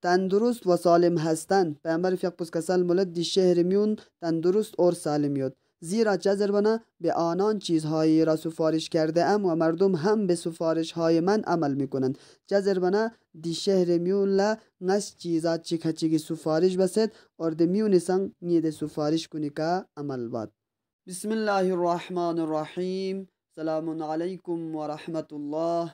تندرست و سالم هستند. پیامبر فیق کسل مولد دی شهر میون تندرست اور سالم یاد. زیرا چه بنا به آنان چیزهایی را سفارش کرده ام و مردم هم به سفارش های من عمل میکنند. چه بنا دی شهر میون لا نس چیزات چی کچی سفارش بسد اور دی میون سنگ نید سفارش کنی که عمل باد. بسم الله الرحمن الرحیم. سلام علیکم و رحمت الله.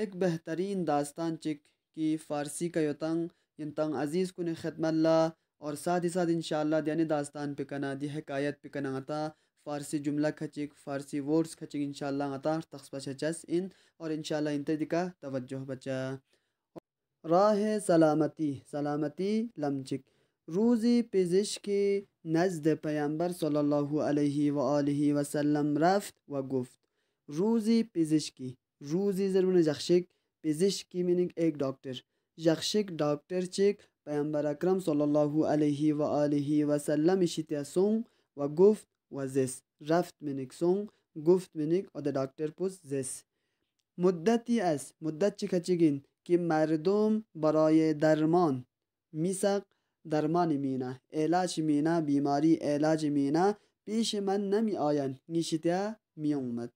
एक बेहतरीन दास्तान चिक की फ़ारसी का यंतंग अज़ीज़ कुन खिदमत ला और साथ ही साथ इंशाअल्लाह यानी दास्तान पे कना दी हकायत पे कना अता फ़ारसी जुमला खचिक फ़ारसी वर्ड्स खचिक इंशाअल्लाह अता तख्सपचस इन और इंशाअल्लाह इंते दिका तवज्जो बचा राह सलामती सलामती लमचिक روزی پزشکی نزد پیامبر صلی الله علیه و آله و سلم رفت و گفت روزی پزشکی روزی زرمون جخشک پزشکی مینگ ایک دکتر جخشک دکتر چک پیامبر اکرم صلی الله علیه و آله و سلم اشیتیا سون و گفت و زس رفت مینگ سون گفت مینگ و دکتر پوز زس مدتی است مدت چی کچگین که مردم برای درمان میسق درمان مینا علاج مینا بیماری علاج مینا پیش من نمی آین نیشتیا می اومد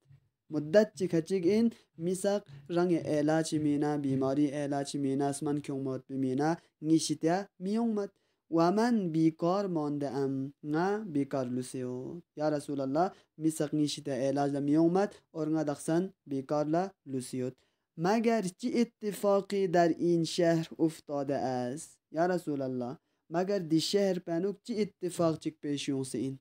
مدت چی کچگ این میسق رنگ علاج مینا بیماری علاج مینا اسمن که اومد بمینا نیشتیا می اومد و من بیکار مانده ام نه بیکار لسیو یا رسول الله میسق نیشتیا علاج می اومد اور نه دخسن بیکار لسیوت مگر چی اتفاقی در این شهر افتاده است یا رسول الله مگر دی شهر پنوک چی اتفاق چک پیشیون سے این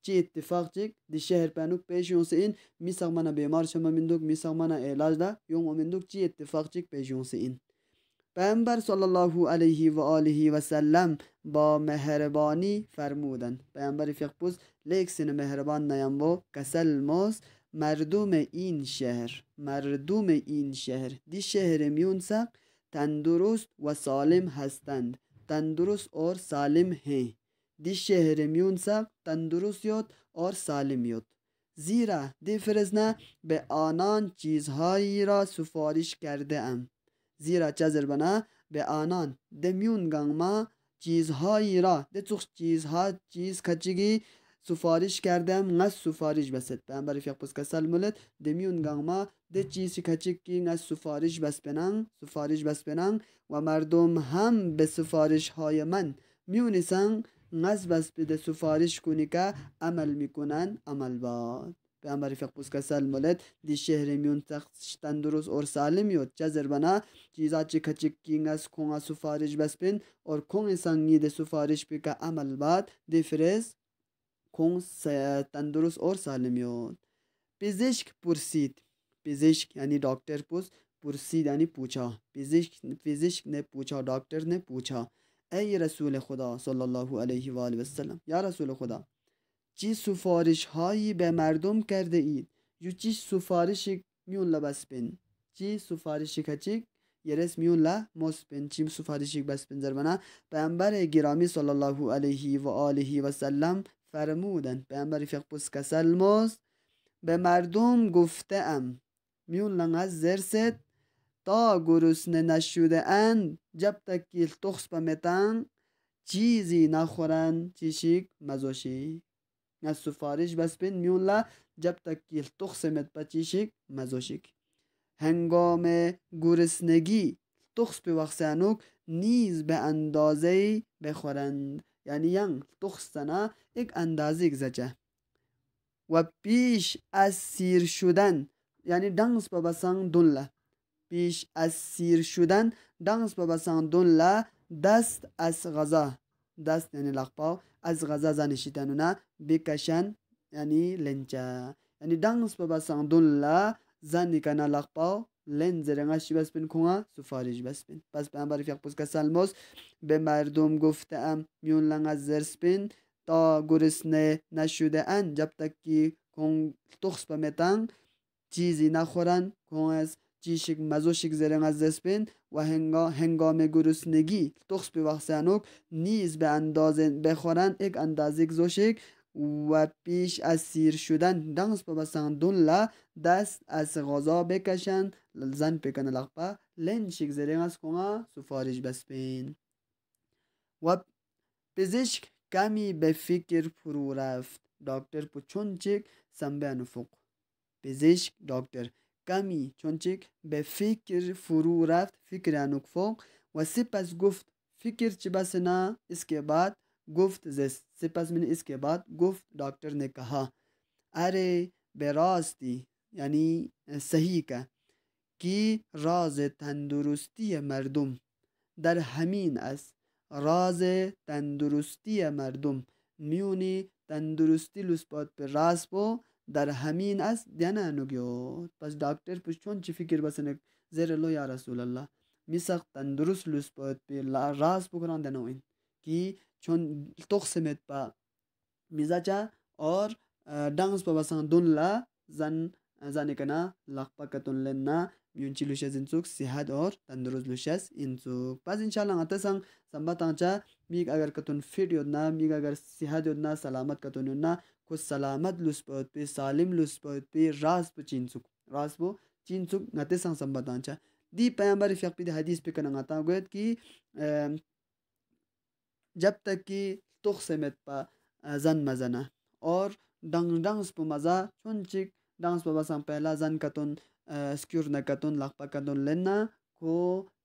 چی اتفاق چک دی شهر پنوک پیشیون سے این میساق منا بیمار شما مندوک میساق منا علاج دا یوم مندوک چی اتفاق چک پیشیون سے این پیامبر صلی الله علیه و آله و سلم با مهربانی فرمودند پیامبر فیقپوز لیک سن مهربان نیامو کسل موز مردم این شهر دی شهر میونسق تندرست و سالم هستند तंदुरुस्त और सालिम हैं दिस शहर म्यूनसक तंदुरुस्त योत और सालिम योत زیرا دی فرزنا به آنان چیزهایی را سفارش کرده ام زیرا چزر بنا به آنان دمیون گنگما چیزهایی را دی چوخ چیزها چیز کچگی سفارش کردم نس سفارش بسد پیامبر فیقپوس کسل مولد دمیون گنگما دی چیزی کچگی نس سفارش بس بنن و مردم هم به سفارش های من میونسن نس بس به سفارش کنی که عمل میکنن عمل باد پیامبر فیقپوس کسل مولد دی شهر میون تندرست اور سالم یود چزر بنا چیزا چی کچگی نس کنگا سفارش بس بن اور کنگ سنگی دی سفارش بی که عمل باد دی فرز کن تندرست اور سالم یود پزشک پرسید پزشک یعنی डॉक्टर पुरसीद यानी पूछा फिजिक ने पूछा डॉक्टर ने पूछा ऐ रसूल खुदा सल्लल्लाहु अलैहि व सल्लम या रसूल खुदा چی سفارش هایی به مردم کرده اید یو چی سفارش میون لبس بین چی سفارشی کچیک یرس میون لمس بین چی سفارشی بس بین زربنا پیامبر گرامی صلی الله علیه و آله و سلم فرمودند پیامبر فیقپوس کسلموس به مردم گفته ام میون لنگز زرست تا گرسنه نشده اند جب تکیل تخص بمتن چیزی نخورن چیشیک مزوشی از سفارش بس بین میون لا جب تکیل تخص مت پچیشیک مزوشیک هنگام گرسنگی تخص به وقتانوک نیز به اندازه بخورند یعنی ینگ تخصنا یک اندازه گذچه و پیش از سیر شدن یعنی دنگس بابسان دنلا پیش از سیر شدن دنگس بابسان دنلا دست از غذا دست یعنی لقپاو از غذا زنشیدنونا بکشن یعنی لنچا یعنی دنگس بابسان دنلا زنی کنا لقپاو لن زرنگشی بس بین کنگا سفارش بس بین پس پیامبر فیقپوس کسلموس به مردم گفته ام میون لنگ از زرس بین تا گرسنه نشده ان جب تک کی کن تخص بمتن چیزی نخورن کن از چیشک مزوشک زرنگ از دست بین و هنگام گرسنگی تخص به وقتانوک نیز به اندازه بخورن یک اندازه گذاشک و پیش از سیر شدن دنگس ببسن دون دست از غذا بکشن زن پکن لغپا لن شک زرنگ از کنگا سفارش بس بین و پزشک کمی به فکر فرو رفت. دکتر پچونچک سنبه نفق. پزشک دکتر کمی چونچک به فکر فرو رفت، فکر انفق. و سپس گفت فکر چی بس نه، इसके बाद گفت زست. سپس من इसके बाद گفت डॉक्टर ने कहा अरे براستی یعنی صحیح که کی راز تندرستی مردم در همین است. راز تندرستی مردم میونی تندرستی لسپات به راز بو در همین است دیانه نگیو. پس دکتر پشتون چی فکر بسنه زیر لو یا رسول الله میساق تندرست لسپات به راز بکنن دنوین کی چون تقسمت با میزاجا اور دانس با بسان دون لا زن کنا لقبکتون لنا میونچی لوشز انسوک صحت اور تندرست لوشز انسوک. پس انشالله انتا سان سنبات آنچا میگ اگر کتون فیٹ یودنا، میگ اگر صحت یودنا، سلامت کتون یودنا، کس سلامت لوس پوت پی سالم لوس پوت پی راز پو چینسوک، راز پو چینسوک نتا سان سنبات آنچا دی پیامبر فیق پی دی حدیث پی کنن آتا گوید کی जब तक कि تقسمت با زن مزنه और دانس پو مزا چونچک دانس پو بسان پہلا زن کتون سکیور نکتون لقبا کتون لنا کو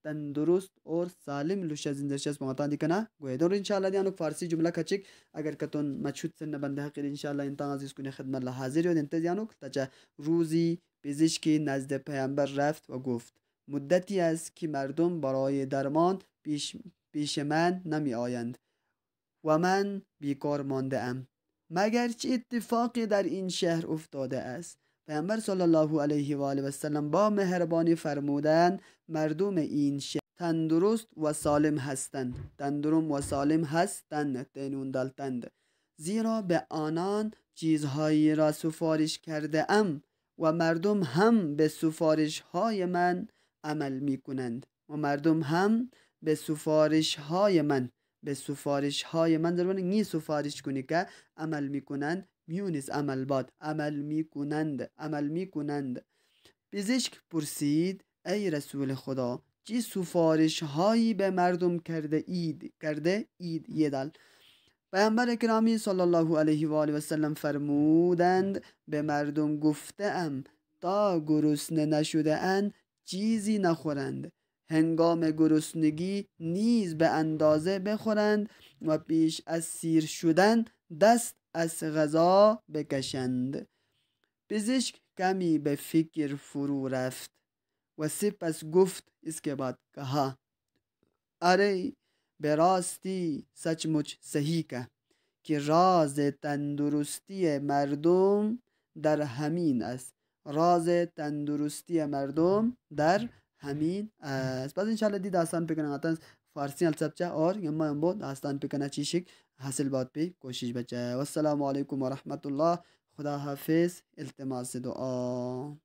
تندرست اور سالم لوشا زندشش بمتان دیکنا گوید. اور انشاءاللہ دیانوک فارسی جمله کچک اگر کتون مچهود سن بنده حقیر انشاءاللہ انتان عزیز کنی خدمت الله حاضر یود انت دیانوک تچه روزی پزشکی نزد پیامبر رفت و گفت مدتی است که مردم برای درمان پیش من نمی آیند و من بیکار مانده ام مگر چه اتفاقی در این شهر افتاده است. پیامبر صلی الله علیه و آله و سلم با مهربانی فرمودند مردم این شهر تندرست و سالم هستند. تندرست و سالم هستند تنون دلتند زیرا به آنان چیزهایی را سفارش کرده ام و مردم هم به سفارش های من عمل می کنند و مردم هم به سفارش های من در نی سفارش کنی که عمل میکنند میونیز عمل باد عمل میکنند. پزشک پرسید ای رسول خدا چه سفارش هایی به مردم کرده اید یدال. پیامبر گرامی صلی الله علیه و آله و سلم فرمودند به مردم گفته ام تا گرسنه نشده اند چیزی نخورند، هنگام گرسنگی نیز به اندازه بخورند و پیش از سیر شدن دست از غذا بکشند. پزشک کمی به فکر فرو رفت و سپس گفت इसके बाद कहा अरे به راستی سچمچ صحیح که راز تندرستی مردم در همین است. راز تندرستی مردم در همین است. پس انشاءالله دی داستان پہ کرنا آتا فارسی السبچہ اور یما یمبو داستان پہ کرنا چیشک حاصل بات پہ کوشش بچا ہے. والسلام علیکم ورحمۃ اللہ. خدا حافظ. التماس دعا.